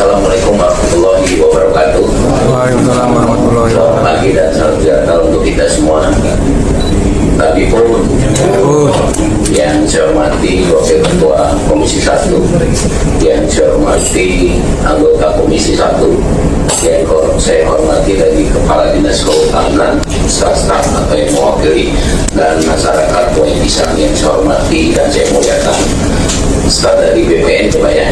Assalamualaikum warahmatullahi wabarakatuh. Waalaikumsalam warahmatullahi Selamat wabarakatuh. pagi dan salam sejahtera untuk kita semua. Tadi pun yang saya hormati Wakil Ketua Komisi 1, yang saya hormati anggota Komisi 1, yang saya hormati dari Kepala Dinas Kehutanan, staf atau yang mewakili, dan masyarakat Waipisang yang saya hormati dan saya muliakan. Staf dari BPN Pak ya.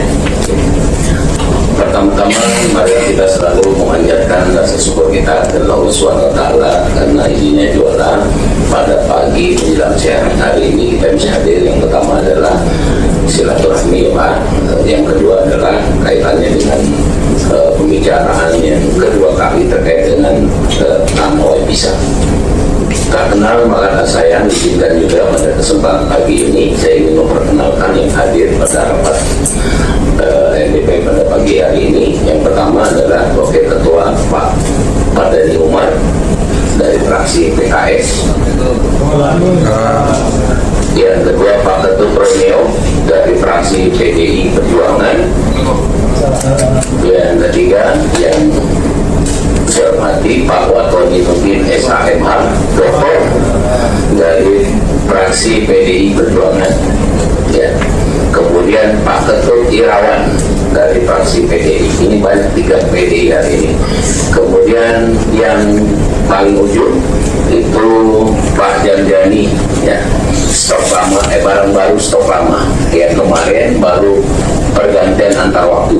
Pertama-tama mari kita selalu memanjatkan rasa syukur kita ke Allah SWT karena izinnya juara pada pagi menjelang siang hari ini kita bisa hadir. Yang pertama adalah silaturahmi Pak, yang kedua adalah kaitannya dengan pembicaraan yang kedua kali terkait dengan nama Waipisang. Tak kenal maka tak sayang, izinkan juga pada kesempatan pagi ini saya ingin memperkenalkan yang hadir pada rapat NDP pada pagi hari ini. Yang pertama adalah Wakil Ketua Pak Mardhani Umar dari fraksi PKS. Yang kedua Pak Ketut Romeo dari fraksi PDI Perjuangan. Yang ketiga yang saya hormati Pak Watoni Nurdin SHMH Doktor dari fraksi PDI Perjuangan. Ya. Kemudian Pak Ketut Irawan dari fraksi PDI. Ini banyak 3 PDI hari ini. Kemudian yang paling ujung itu Pak Janjani, ya, stok lama, barang baru stok lama. Yang kemarin baru pergantian antar waktu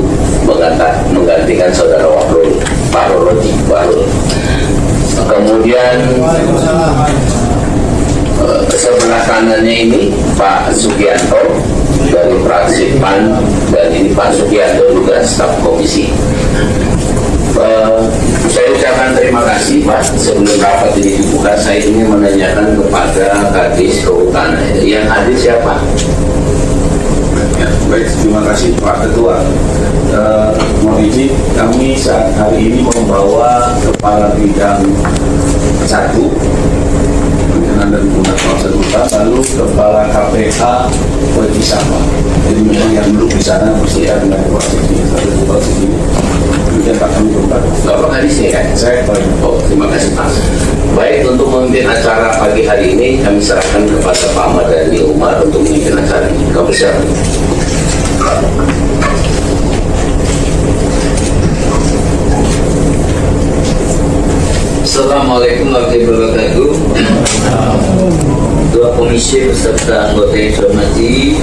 menggantikan saudara Wakrul Pak Roroti Bahrul. Kemudian sebelah kanannya ini Pak Sugianto dari fraksi PAN, dan ini Pak Sugianto juga staf komisi. Saya ucapkan terima kasih Pak. Sebelum rapat ini dibuka, saya ingin menanyakan kepada Kadis Kehutanan yang hadir siapa? Ya, baik, terima kasih Pak Ketua. Mohon izin, kami saat hari ini membawa Kepala Bidang 1 Pimpinan dan Guna Kawasan Hutan, lalu Kepala KPH Waipisang. Jadi memang yang duduk di sana mesti ada dengan posisi ini. Kemudian Pak kami kembali. Bapak Kadis ya kan? Saya Pak. Oh, terima kasih Pak. Baik, untuk memimpin acara pagi hari ini kami serahkan kepada Pak Mardhani Umar untuk memimpin acara ini. Kami silakan. Assalamualaikum warahmatullahi wabarakatuh. Ketua Komisi beserta anggota yang saya hormati,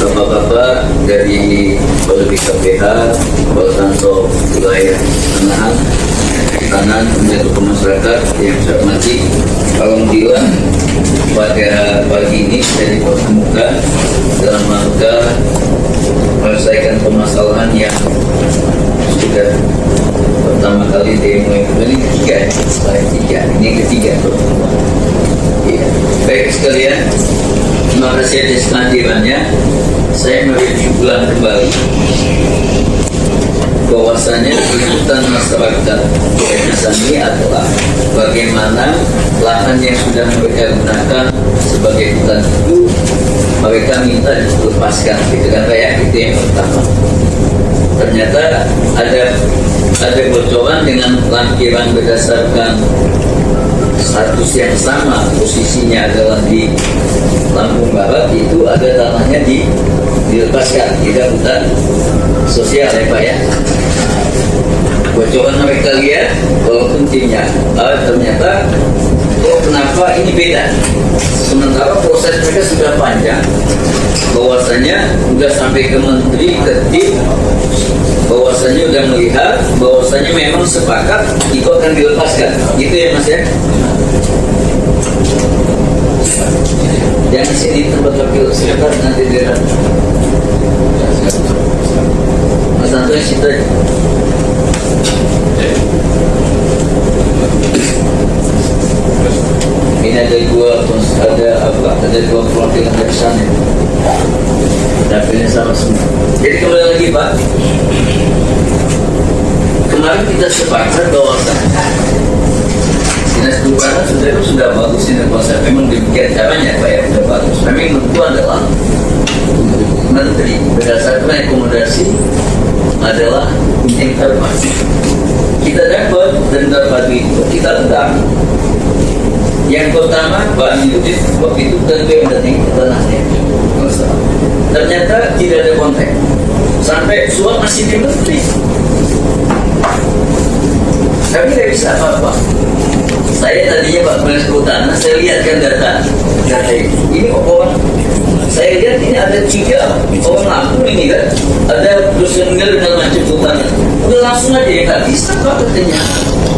Bapak-bapak dari Balai KPH, Balkanto Wilayah Kanan untuk masyarakat yang saya hormati. Alhamdulillah pada pagi ini saya dipertemukan dalam rangka menyelesaikan permasalahan yang sudah pertama kali dimulai. Ini ketiga. Ya. Baik sekalian, terima kasih atas kehadirannya. Saya merujukan kembali bahwasanya tuntutan masyarakat Waipisang ini adalah bagaimana lahan yang sudah mereka gunakan sebagai hutan itu mereka minta dilepaskan, gitu kan Pak ya? Itu yang pertama. Ternyata ada bocoran dengan lampiran berdasarkan status yang sama, posisinya adalah di Lampung Barat, itu ada tanahnya dilepaskan, tidak hutan sosial ya Pak ya. Bocoran mereka lihat walaupun timnya ternyata kenapa ini beda, sementara proses mereka sudah panjang, bahwasanya sudah sampai ke menteri, ke tim, bahwasanya sudah melihat bahwasanya memang sepakat itu akan dilepaskan, gitu ya Mas ya. Jangan sini tempat wakil sekretar nanti dia Mas Antoine situ. Ini ada dua perwakilan dari sana. Dapilnya sama semua. Jadi kembali lagi Pak. Kemarin kita sepakat bahwa Dinas Kehutanan sudah bagus ini konsep. Memang demikian caranya Pak ya, sudah bagus. Memang tentu adalah Menteri berdasarkan rekomendasi adalah yang terpadu. Kita dapat dan terpadu itu kita tentang. Yang pertama, Pak Yudit waktu itu tentu yang datang ke tanahnya. Ternyata tidak ada kontak. Sampai suap masih di menteri. Tapi tidak bisa apa-apa. Saya tadinya Pak Menteri Kehutanan, saya lihatkan data itu. Ini orang, saya lihat ini ada 3 orang lampung ini kan, ada personil dan macam kehutanan. Udah langsung aja ya nggak bisa Pak katanya.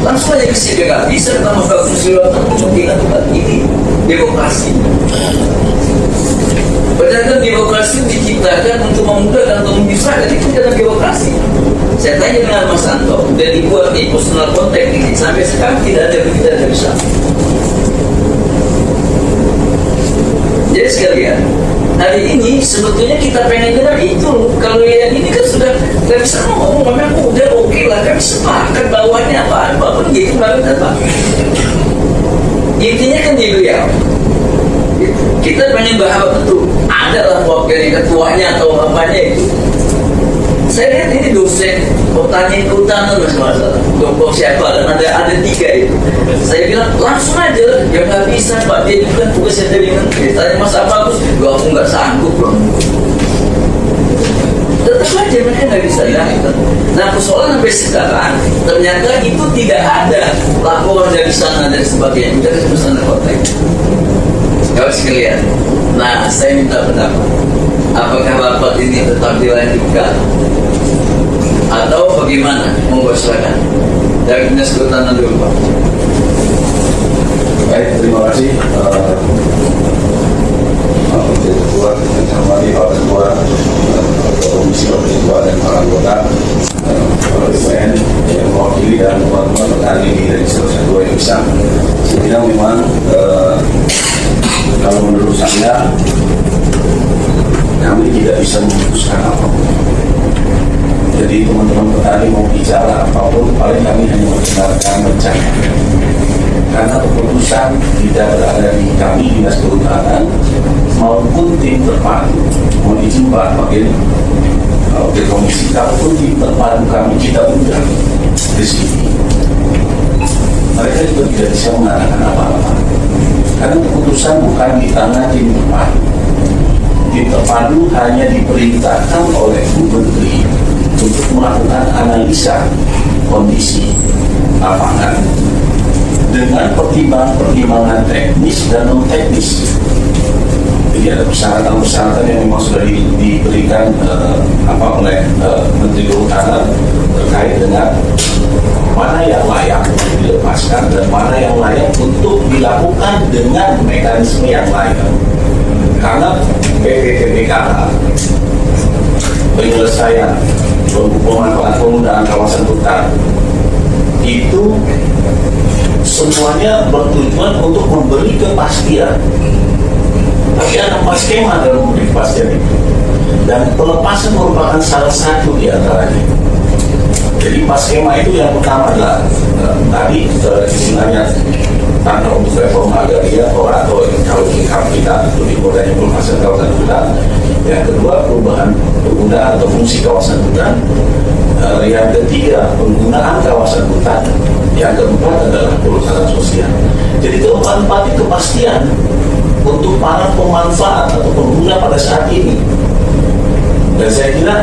Langsung aja ke sini nggak bisa sama Pak Susilo untuk dilakukan ini demokrasi. Padahal demokrasi diciptakan untuk memudahkan atau memisahkan, itu dalam demokrasi. Saya tanya dengan Mas Anto, dan dibuat di personal contact ini sampai sekarang tidak ada bisa. Jadi sekalian, hari ini sebetulnya kita pengen dengar itu. Kalau yang ini kan sudah nggak bisa ngomong, memang udah oke lah, kan sepakat bawahnya apa pun gitu apa. Intinya kan gitu ya. Kita pengen bahas betul. Ada lah wakilnya ketuanya atau apanya itu. Saya lihat ini dosen pertanian kehutanan masalah. Dokter siapa? Dan ada 3 itu. Saya bilang langsung aja, ya nggak bisa Pak. Dia itu kan tugasnya dari menteri. Tanya Mas Bagus, aku nggak sanggup loh. Tetap aja mereka nggak bisa dilakukan. Nah persoalan sampai sekarang ternyata itu tidak ada laporan dari sana dan sebagainya. Udah ke sana kontrak. Kalau sekalian, nah saya minta pendapat. Apakah rapat ini tetap dilanjutkan atau bagaimana? Monggo silakan. Dari Dinas Kehutanan dulu Pak. Baik, terima kasih Pak Menteri Ketua, yang hormati Pak Ketua, Komisi Ketua dan para anggota BPN yang mewakili dan teman-teman petani dari Sulawesi Dua yang bisa. Saya kira memang kalau menurut saya kami tidak bisa memutuskan apapun. Jadi teman-teman petani mau bicara apapun, paling kami hanya mendengarkan rencana. Karena keputusan tidak berada di kami Dinas Kehutanan maupun tim terpadu. Mohon izin Pak Wakil Komisi, kalaupun tim terpadu kami kita undang di sini, mereka juga tidak bisa mengatakan apa-apa. Karena keputusan bukan di tangan tim terpadu. Tim terpadu hanya diperintahkan oleh Bu Menteri untuk melakukan analisa kondisi lapangan dengan pertimbangan teknis dan non teknis. Jadi ada persyaratan-persyaratan yang memang sudah diberikan oleh Menteri Kehutanan terkait dengan mana yang layak untuk dilepaskan dan mana yang layak untuk dilakukan dengan mekanisme yang lain. Karena PPPBKH penyelesaian pemanfaatan penggunaan kawasan hutan itu semuanya bertujuan untuk memberi kepastian. Tapi ada 4 skema dalam memberi kepastian itu, dan pelepasan merupakan salah satu di antaranya. Jadi 4 skema itu yang pertama adalah tadi istilahnya tanah untuk reforma agraria atau kalau kita lebih mudahnya pelepasan kawasan hutan. Yang kedua, perubahan penggunaan atau fungsi kawasan hutan. Yang ketiga, penggunaan kawasan hutan. Yang keempat adalah perhutanan sosial. Jadi keempat itu kepastian untuk para pemanfaat atau pengguna pada saat ini. Dan saya kira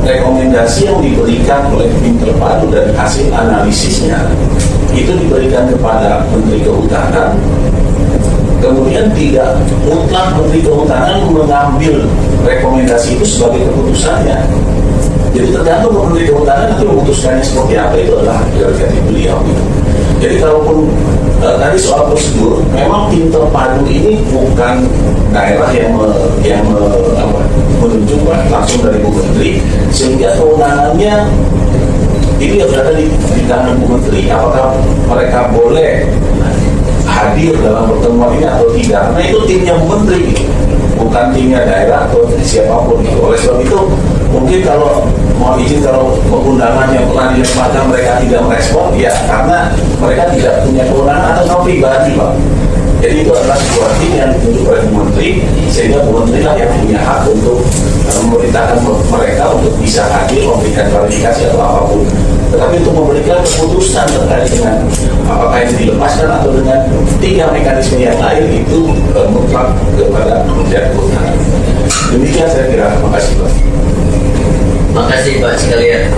rekomendasi yang diberikan oleh tim terpadu dan hasil analisisnya itu diberikan kepada Menteri Kehutanan. Kemudian tidak mutlak Menteri Kehutanan mengambil rekomendasi itu sebagai keputusannya. Jadi tergantung Menteri Kehutanan itu memutuskannya seperti apa, itu adalah prerogatif beliau. Jadi kalaupun tadi soal prosedur, memang tim terpadu ini bukan daerah yang menunjuk langsung dari Bu Menteri, sehingga kewenangannya ini harus ada di tangan Bu Menteri. Apakah mereka boleh hadir dalam pertemuan ini atau tidak? Karena itu timnya Bu Menteri, bukan timnya daerah atau siapapun. Oleh sebab itu, mungkin kalau mohon izin kalau undangan yang pernah dilakukan mereka tidak merespon, ya karena mereka tidak punya kewenangan atau pribadi Pak. Jadi itu adalah sebuah tim yang ditunjuk oleh Bu Menteri, sehingga Bu Menteri lah yang punya hak untuk memerintahkan mereka untuk bisa hadir memberikan klarifikasi atau apapun. Tetapi untuk memberikan keputusan terkait dengan apakah ini dilepaskan atau dengan 3 mekanisme yang lain itu mutlak kepada Kementerian Kehutanan. Demikian saya kira. Terima kasih Pak. Makasih Pak sekalian.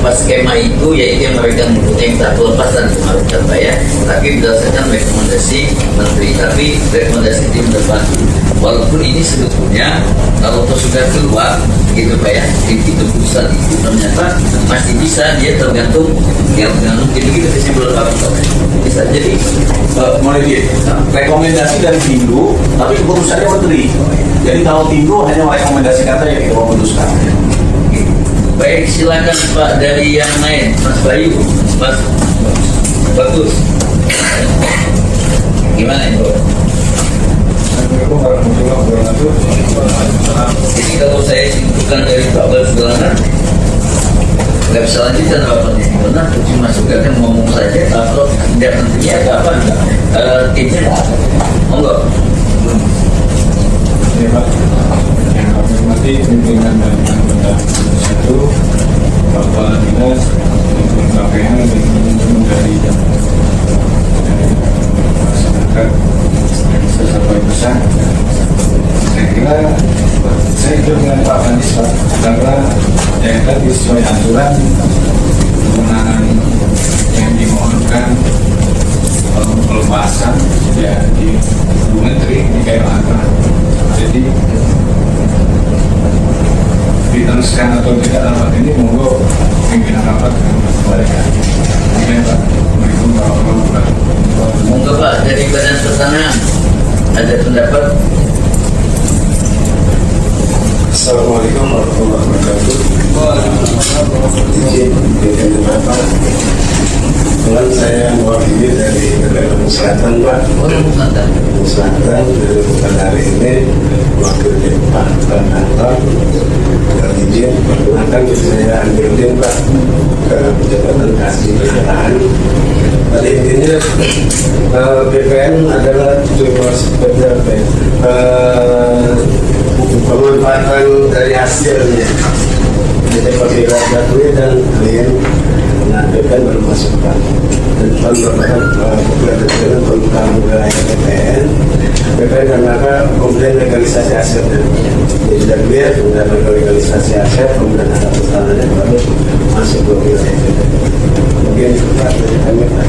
Pas skema itu yaitu yang mereka mempunyai satu lepasan kemarin Pak ya, tapi berdasarkan rekomendasi Menteri, tapi rekomendasi tim terbantu. Walaupun ini sebetulnya kalau sudah keluar gitu Pak ya, itu keputusan itu ternyata masih bisa, dia tergantung gitu kesimpulan Pak bisa jadi rekomendasi dari Tindu, tapi keputusannya Menteri. Jadi kalau Tindu hanya merekomendasikan saja yang kita memutuskan. baik. Silakan Pak dari yang lain, Mas Bayu, Mas Bagus. Gimana itu? Assalamualaikum warahmatullahi wabarakatuh. Jadi kalau saya simpulkan dari Pak Basulanan, nggak bisa lanjutkan rapatnya, karena cuma suka kan ngomong saja, kalau tidak tentunya ada apa, timnya nggak ada. Monggo. Ya Pak, yang kami hormati pimpinan dan anggota satu, Bapak Dinas, Pimpinan KPH dan teman-teman dari masyarakat yang sesuai besar. Saya kira saya hidup dengan Pak Anies Pak, karena yang tadi sesuai aturan kewenangan yang dimohonkan pelepasan ya di Bu Menteri ini kayak apa. Jadi diteruskan atau tidak rapat ini monggo pimpinan rapat kembalikan. Demikian Pak. Assalamualaikum warahmatullahi wabarakatuh. Monggo Pak dari Badan Pertanahan ada pendapat. Assalamualaikum warahmatullahi wabarakatuh. Izin Bapak, kebetulan saya mewakili dari Kalimantan Selatan Pak. Kalimantan Selatan dari hari ini mewakili Pak Kantor. Dan izin perkenalkan saya ambilin Pak ke Jabatan Kasih Perjalanan. Pada intinya BPN adalah cuma seperti apa ya? Pemanfaatan dari hasilnya. Jadi pakai Rakyatwi dan klien, nah BPN baru masukkan. Dan merupakan kegiatan tentang wilayah BPN karena kemudian legalisasi aset. Jadi sudah clear, kemudian legalisasi aset, kemudian ada pesanan yang baru masuk ke wilayah BPN. Mungkin Pak dari kami Pak.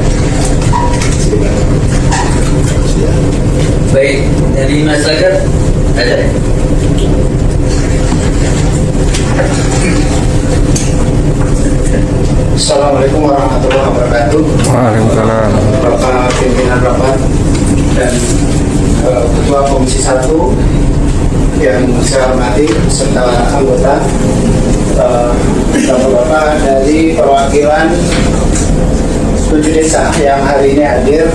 baik dari masyarakat ada. Assalamualaikum warahmatullahi wabarakatuh. Waalaikumsalam. Bapak pimpinan rapat dan Ketua Komisi 1 yang saya hormati serta anggota, Bapak-bapak dari perwakilan 7 desa yang hari ini hadir,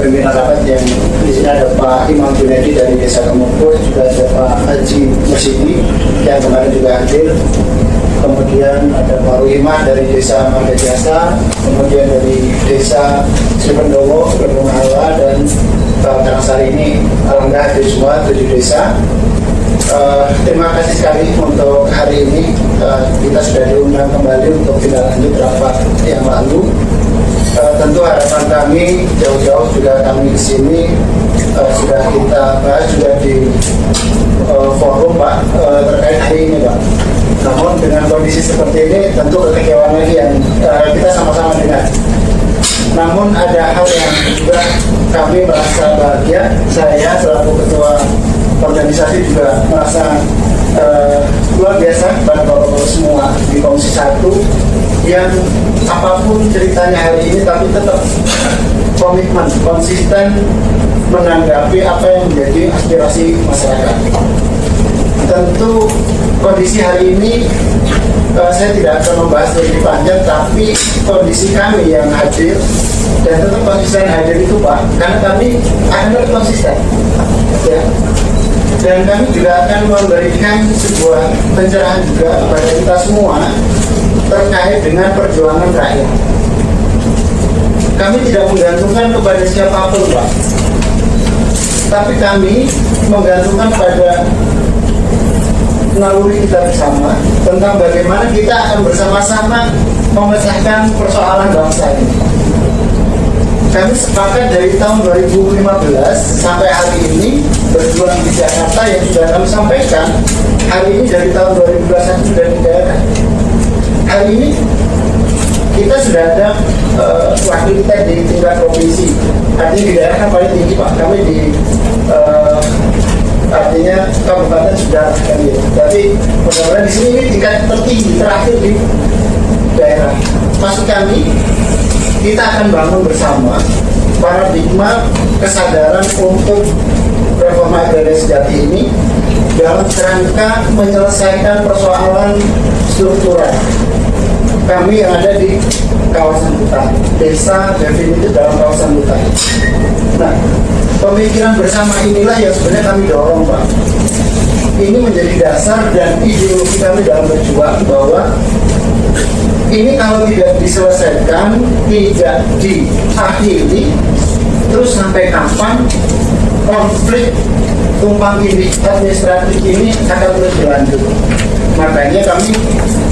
pimpinan rapat yang di sini ada Pak Imam Junedi dari Desa Kemukus, juga ada Pak Haji Mursidi yang kemarin juga hadir. Kemudian ada Pak Ruhimah dari Desa Marga Jasa, kemudian dari Desa Sripendowo, Berdomahala, dan Karangsari ini alhamdulillah hadir semua 7 desa. Terima kasih sekali untuk hari ini kita sudah diundang kembali untuk tidak lanjut rapat yang lalu. Tentu harapan kami jauh-jauh juga kami di sini sudah kita bahas juga di forum Pak terkait hari ini Pak. Namun dengan kondisi seperti ini tentu kekecewaan lagi yang kita sama-sama dengar. Namun ada hal yang juga kami merasa bahagia. Saya selaku ketua organisasi juga merasa luar biasa pada bapak-bapak semua di Komisi 1 yang apapun ceritanya hari ini tapi tetap komitmen, konsisten menanggapi apa yang menjadi aspirasi masyarakat. Tentu kondisi hari ini saya tidak akan membahas lebih panjang, tapi kondisi kami yang hadir dan tetap konsisten hadir itu Pak, karena kami akan tetap konsisten ya. Dan kami juga akan memberikan sebuah pencerahan juga kepada kita semua terkait dengan perjuangan rakyat. Kami tidak menggantungkan kepada siapapun Pak, tapi kami menggantungkan pada naluri kita bersama tentang bagaimana kita akan bersama-sama memecahkan persoalan bangsa ini. Kami sepakat dari tahun 2015 sampai hari ini berjuang di Jakarta yang sudah kami sampaikan. Hari ini dari tahun 2021 sudah di daerah. Hari ini kita sudah ada wakil kita di tingkat provinsi. Artinya di daerah kan paling tinggi Pak. Kami di artinya kabupaten sudah kan gitu. Tapi mudah-mudahan di sini ini tingkat tertinggi terakhir di daerah. Maksud kami, kita akan bangun bersama paradigma kesadaran untuk reforma agraria sejati ini dalam kerangka menyelesaikan persoalan struktural kami yang ada di kawasan hutan, desa definitif dalam kawasan hutan. Nah, pemikiran bersama inilah yang sebenarnya kami dorong, Pak. Ini menjadi dasar dan ideologi kami dalam berjuang bahwa ini kalau tidak diselesaikan, tidak diakhiri, terus sampai kapan konflik tumpang tindih administratif ini akan terus berlanjut. Makanya kami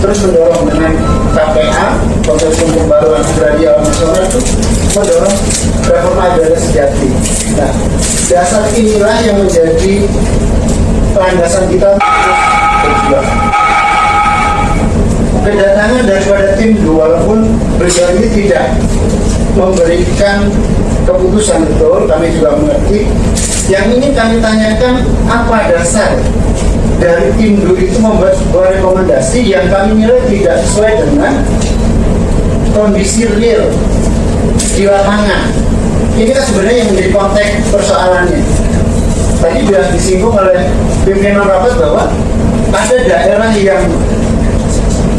terus mendorong dengan KPA, Proses Pembaruan Agraria Nasional itu mendorong reforma agraria sejati. Nah, dasar inilah yang menjadi landasan kita terus berjuang. Kedatangan daripada tim walaupun beliau ini tidak memberikan keputusan betul, kami juga mengerti. Yang ini kami tanyakan, apa dasar dari tim itu membuat sebuah rekomendasi yang kami nilai tidak sesuai dengan kondisi real di lapangan. Ini kan sebenarnya yang menjadi konteks persoalannya. Tadi sudah disinggung oleh pimpinan rapat bahwa ada daerah yang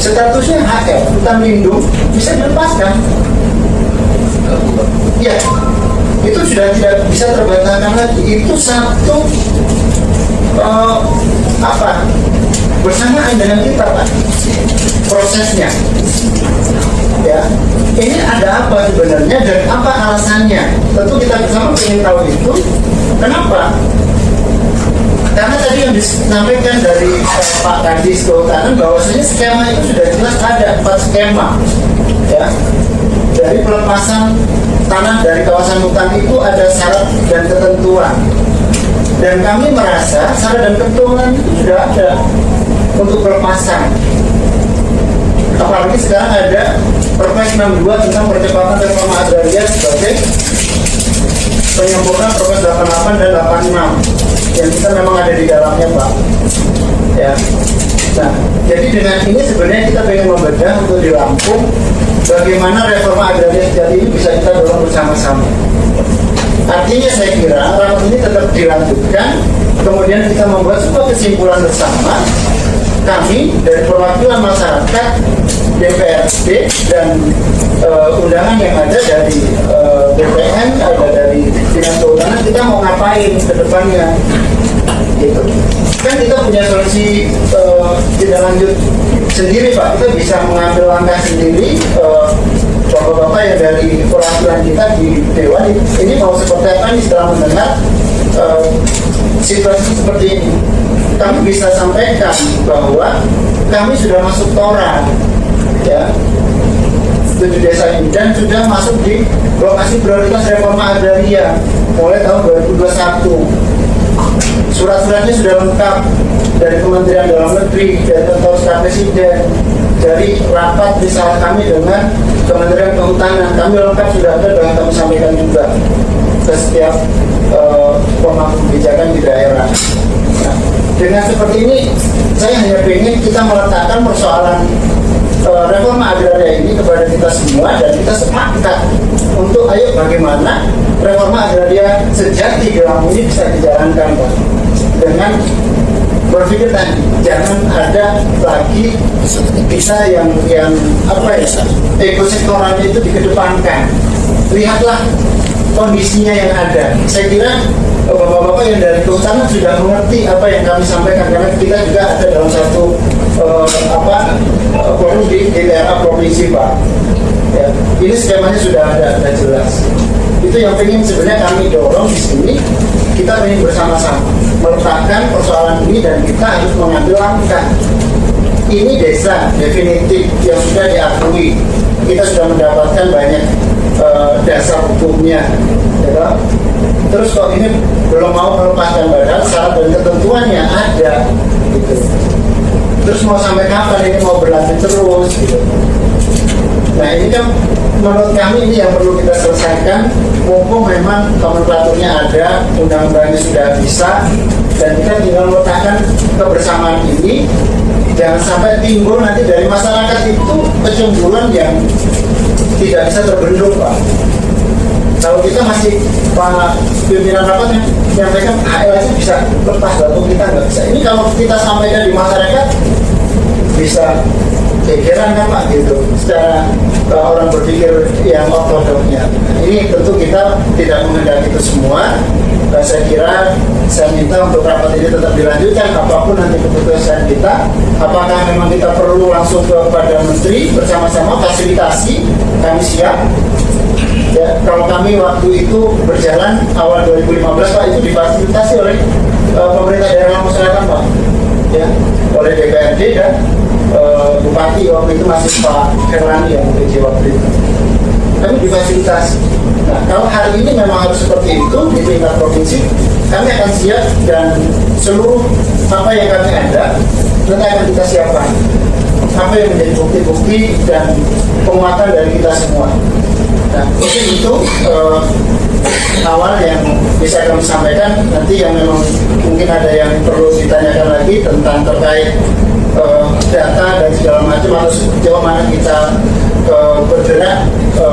statusnya HL, hutan lindung, bisa dilepaskan. Ya, itu sudah tidak bisa terbatalkan lagi. Itu satu bersamaan dengan kita, Pak, prosesnya. Ya, ini ada apa sebenarnya dan apa alasannya? Tentu kita bersama ingin tahu itu. Kenapa? Karena tadi yang disampaikan dari Pak Kadis Kehutanan bahwasanya skema itu sudah jelas ada 4 skema, ya. Dari pelepasan tanah dari kawasan hutan itu ada syarat dan ketentuan. Dan kami merasa syarat dan ketentuan itu sudah ada untuk pelepasan. Apalagi sekarang ada Perpres 62 tentang percepatan reforma agraria sebagai penyempurna Perpres 88 dan 86 yang kita memang ada di dalamnya, Pak. Ya. Nah, jadi dengan ini sebenarnya kita ingin membedah untuk di Lampung bagaimana reforma agraria sejati ini bisa kita dorong bersama-sama. Artinya saya kira rapat ini tetap dilanjutkan, kemudian kita membuat sebuah kesimpulan bersama. Kami dari perwakilan masyarakat, DPRD dan undangan yang ada dari BPN, ada dari Dinas Kehutanan, kita mau ngapain ke depannya, gitu. Kan kita punya solusi tidak lanjut sendiri, Pak. Kita bisa mengambil langkah sendiri. Bapak-bapak yang dari perwakilan kita di Dewan ini mau seperti apa nih setelah mendengar situasi seperti ini. Kami bisa sampaikan bahwa kami sudah masuk toran, ya, 7 desa ini, dan sudah masuk di lokasi prioritas reforma agraria mulai tahun 2021. Surat-suratnya sudah lengkap dari Kementerian Dalam Negeri, dari Kantor Staf Presiden, dari rapat misalnya kami dengan Kementerian Kehutanan, kami lengkap sudah ada dan kami sampaikan juga ke setiap pemangku kebijakan di daerah. Nah, dengan seperti ini, saya hanya ingin kita meletakkan persoalan reforma agraria ini kepada kita semua dan kita sepakat untuk ayo bagaimana reforma agraria sejati di Lampung ini bisa dijalankan, Pak. Dengan berpikir tadi, jangan ada lagi bisa yang apa ya, ego sektoral itu dikedepankan. Lihatlah kondisinya yang ada. Saya kira bapak-bapak yang dari kehutanan sudah mengerti apa yang kami sampaikan, karena kita juga ada dalam satu forum di daerah provinsi, Pak. Ya, ini skemanya sudah ada jelas. Itu yang ingin sebenarnya kami dorong di sini. kita ingin bersama-sama meletakkan persoalan ini dan kita harus mengambil langkah. Ini desa definitif yang sudah diakui. Kita sudah mendapatkan banyak dasar hukumnya, ya kan? Terus kok ini belum mau melepaskan badan, syarat dan ketentuannya ada, gitu. Terus mau sampai kapan ini mau berlanjut terus, gitu. Nah ini kan menurut kami ini yang perlu kita selesaikan. Mumpung memang nomenklaturnya ada, undang-undangnya sudah bisa, dan kita tinggal meletakkan kebersamaan ini. Jangan sampai timbul nanti dari masyarakat itu kecemburuan yang tidak bisa terbendung, Pak. Kalau kita masih Pak pimpinan rapat yang menyampaikan HL aja bisa lepas, atau kita nggak bisa. Ini kalau kita sampaikan di masyarakat bisa gegeran kan Pak, gitu. Secara orang berpikir yang ortodoknya. Ini tentu kita tidak menghendaki itu semua. Saya kira saya minta untuk rapat ini tetap dilanjutkan apapun nanti keputusan kita. Apakah memang kita perlu langsung kepada menteri bersama-sama fasilitasi, kami siap. Ya, kalau kami waktu itu berjalan awal 2015 Pak, itu difasilitasi oleh pemerintah daerah Lampung Selatan Pak, ya, oleh DPRD dan Bupati waktu itu masih Pak Herlani yang PJ waktu itu. Kami difasilitasi. Nah, kalau hari ini memang harus seperti itu di tingkat provinsi, kami akan siap dan seluruh apa yang kami ada nanti akan kita siapkan. Apa yang menjadi bukti-bukti dan penguatan dari kita semua. Nah, mungkin itu awal yang bisa kami sampaikan. Nanti yang memang mungkin ada yang perlu ditanyakan lagi tentang terkait data dan segala macam atau sejauh mana kita bergerak,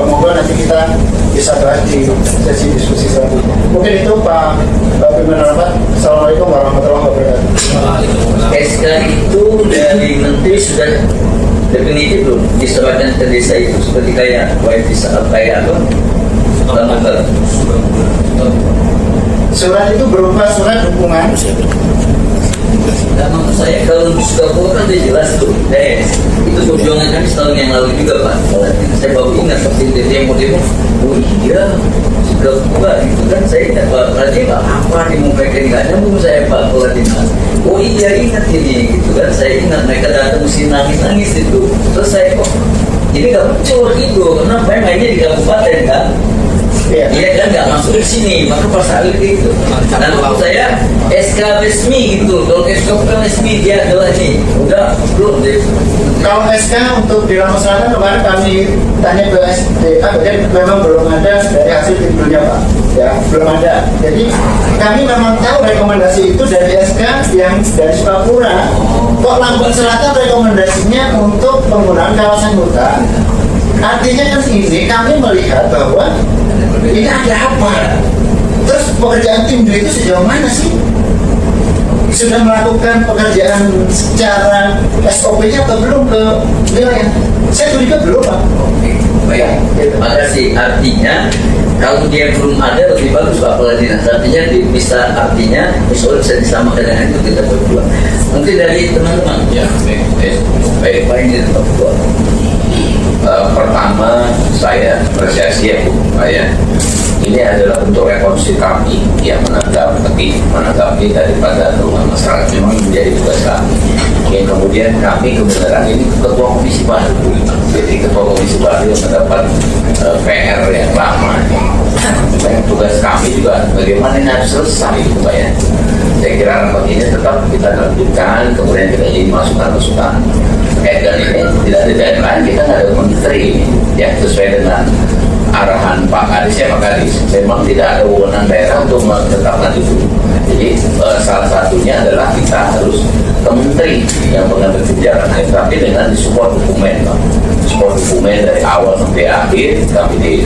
moga nanti kita bisa bahas di sesi diskusi selanjutnya. Mungkin itu Pak Pimpinan Rapat. Assalamualaikum warahmatullahi wabarakatuh. SK itu dari menteri sudah definitif belum diserahkan ke desa itu, seperti kayak kayak apa? Surat itu berupa surat dukungan. Nah, maksud saya kalau Sukabumi kan udah jelas tuh, itu perjuangan kami setahun yang lalu juga Pak. Saya baru ingat pasti demo-demo. Oh iya, Sukabumi itu kan saya ingat Pak Radim apa dimumpaikan nggak nyambung saya Pak Radim. Oh iya ingat ini, gitu kan saya ingat mereka datang mesti nangis itu. Terus saya kok ini nggak muncul gitu, karena saya mainnya di kabupaten kan. Iya kan nggak masuk di sini, maka pas saat itu. Dan maksud saya SK resmi gitu, kalau SK bukan resmi dia adalah ini udah belum deh. Kalau SK untuk di Lampung Selatan kemarin kami tanya ke SDA, dan memang belum ada dari hasil timnya Pak, ya belum ada. Jadi kami memang tahu rekomendasi itu dari SK yang dari Sukapura. Kok Lampung Selatan rekomendasinya untuk penggunaan kawasan hutan? Artinya kan ini kami melihat bahwa ini ada apa? Terus pekerjaan tim itu sejauh mana sih? Sudah melakukan pekerjaan secara SOP-nya atau belum ke wilayah? Saya curiga belum Pak. Baik, makasih. Artinya kalau dia belum ada lebih bagus Pak Peladina. Artinya bisa bisa disamakan dengan itu kita berdua. Mungkin dari teman-teman. Ya, baik. Apa ini Pak Ketua? Pertama saya apresiasi ya Bu, Pak ya. Ini adalah bentuk rekonstruksi kami yang menanggapi daripada rumah masyarakat memang menjadi tugas kami. Yang kemudian kami kebenaran ini ketua komisi baru, jadi ketua komisi baru yang mendapat PR yang lama. Dan tugas kami juga bagaimana ini harus selesai Pak ya. Saya kira rapat ini tetap kita lanjutkan, kemudian kita jadi masukan-masukan. Dan ini tidak ada deadline, kita nggak ada menteri ini, ya sesuai dengan arahan Pak Kadis ya Pak Kadis. Memang tidak ada wewenang daerah untuk menetapkan itu. Jadi salah satunya adalah kita harus ke menteri yang mengambil kebijakan, tapi dengan disupport dokumen, Pak. Support dokumen dari awal sampai akhir kami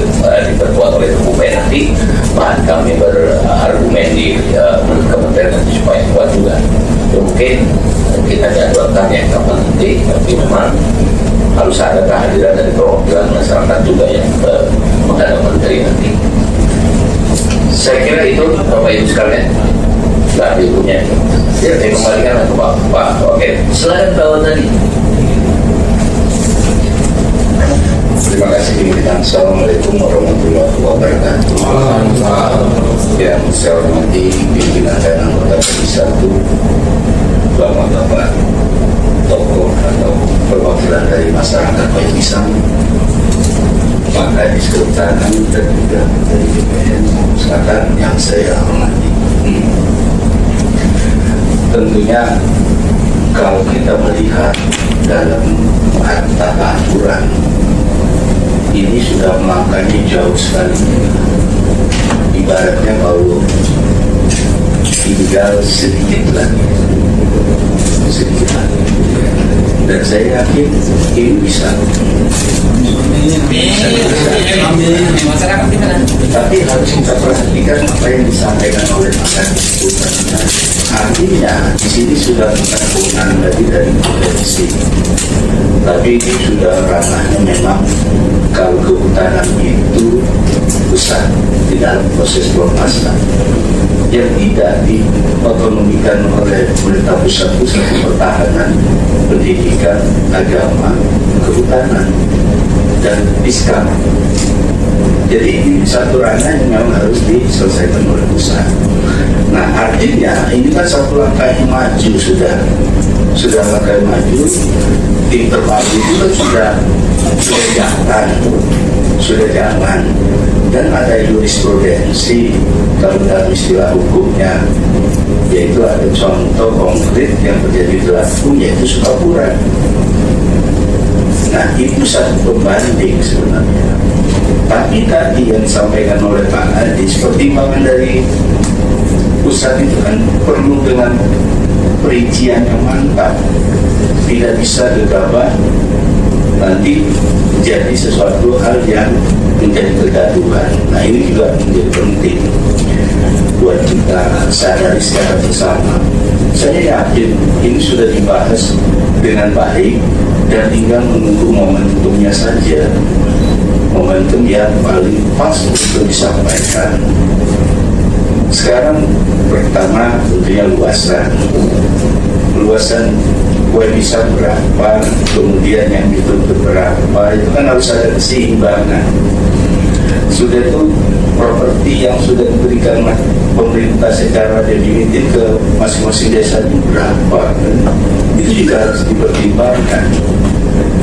diperkuat oleh dokumen, nanti bahan kami berargumen di kementerian nanti supaya kuat juga. Mungkin kita jadwalkan yang kapan nanti, tapi memang harus ada kehadiran dari perwakilan masyarakat juga yang menghadap menteri nanti. Saya kira itu Bapak Ibu sekalian, nggak ada ibunya. Ya, saya kembalikan ke Pak. Oke. Silakan Pak Watani. Terima kasih pimpinan. Assalamualaikum warahmatullahi wabarakatuh. yang saya hormati pimpinan dan anggota Komisi 1, bapak-bapak tokoh atau perwakilan dari masyarakat Baik Pisang, Pak Kadis Kehutanan dan juga dari BPN Selatan yang saya hormati. Tentunya kalau kita melihat dalam tata aturan ini sudah melangkahnya jauh sekali. Ibaratnya kalau tinggal sedikit lagi, dan saya yakin ini bisa. Masyarakat gimana? Tapi harus kita perhatikan apa yang disampaikan oleh Pak Kadis. Artinya di sini sudah bukan kewenangan lagi dari provinsi, tapi ini sudah ranahnya memang kalau kehutanan itu besar di dalam proses pelepasan yang tidak diotonomikan oleh pemerintah pusat pertahanan, pendidikan, agama, kehutanan, dan fiskal. Jadi ini satu ranah yang memang harus diselesaikan oleh pusat. Nah, artinya ini kan satu langkah yang maju sudah langkah yang maju. Tim terpadu itu kan sudah jalan, dan ada jurisprudensi kalau dalam istilah hukumnya, yaitu ada contoh konkret yang terjadi di laku, yaitu Sukapura. Nah, itu satu pembanding sebenarnya. Tapi tadi yang disampaikan oleh Pak Kadis, pertimbangan dari pusat itu kan perlu dengan perincian yang mantap, tidak bisa gegabah nanti jadi sesuatu hal yang menjadi kegaduhan. Nah, ini juga menjadi penting buat kita sadari secara bersama. Saya yakin ini sudah dibahas dengan baik dan tinggal menunggu momentumnya saja, momentum yang paling pas untuk disampaikan. Sekarang pertama tentunya luasan bisa berapa, kemudian yang dituntut berapa, itu kan harus ada keseimbangan. Sudah itu properti yang sudah diberikan pemerintah secara definitif ke masing-masing desa itu berapa, itu juga harus dipertimbangkan.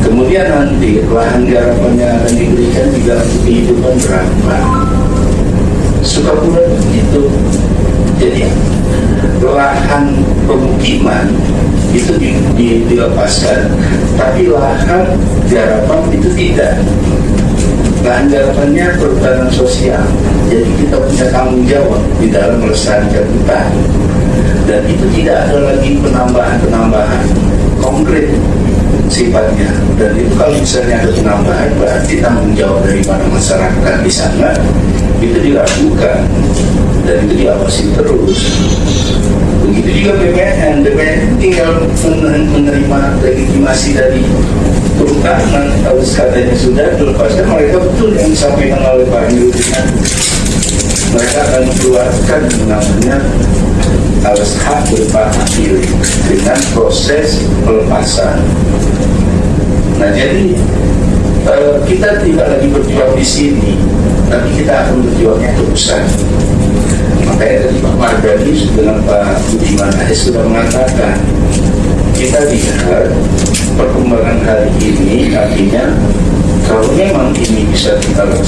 Kemudian nanti lahan garapan yang akan diberikan juga untuk kehidupan berapa. Sukapura itu, jadi lahan pemukiman itu dilepaskan, tapi lahan garapan itu tidak. Lahan garapannya perhutanan sosial, jadi kita punya tanggung jawab di dalam melestarikan hutan, dan itu tidak ada lagi penambahan konkret sifatnya. Dan itu kalau misalnya ada penambahan, berarti tanggung jawab dari para masyarakat di sana itu dilakukan dan itu diawasi terus. Begitu juga BPN tinggal menerima legitimasi dari kehutanan. Kalau katanya sudah dilepaskan, mereka betul yang disampaikan oleh Pak Nurudin, mereka akan mengeluarkan namanya alas hak berupa hak pilih dengan proses pelepasan. Nah, jadi kita tidak lagi berjuang di sini, tapi kita akan berjuangnya ke pusat. Makanya tadi Pak Mardhani dengan Pak Budiman sudah mengatakan, kita lihat perkembangan hari ini, artinya kalau memang ini bisa kita laksanakan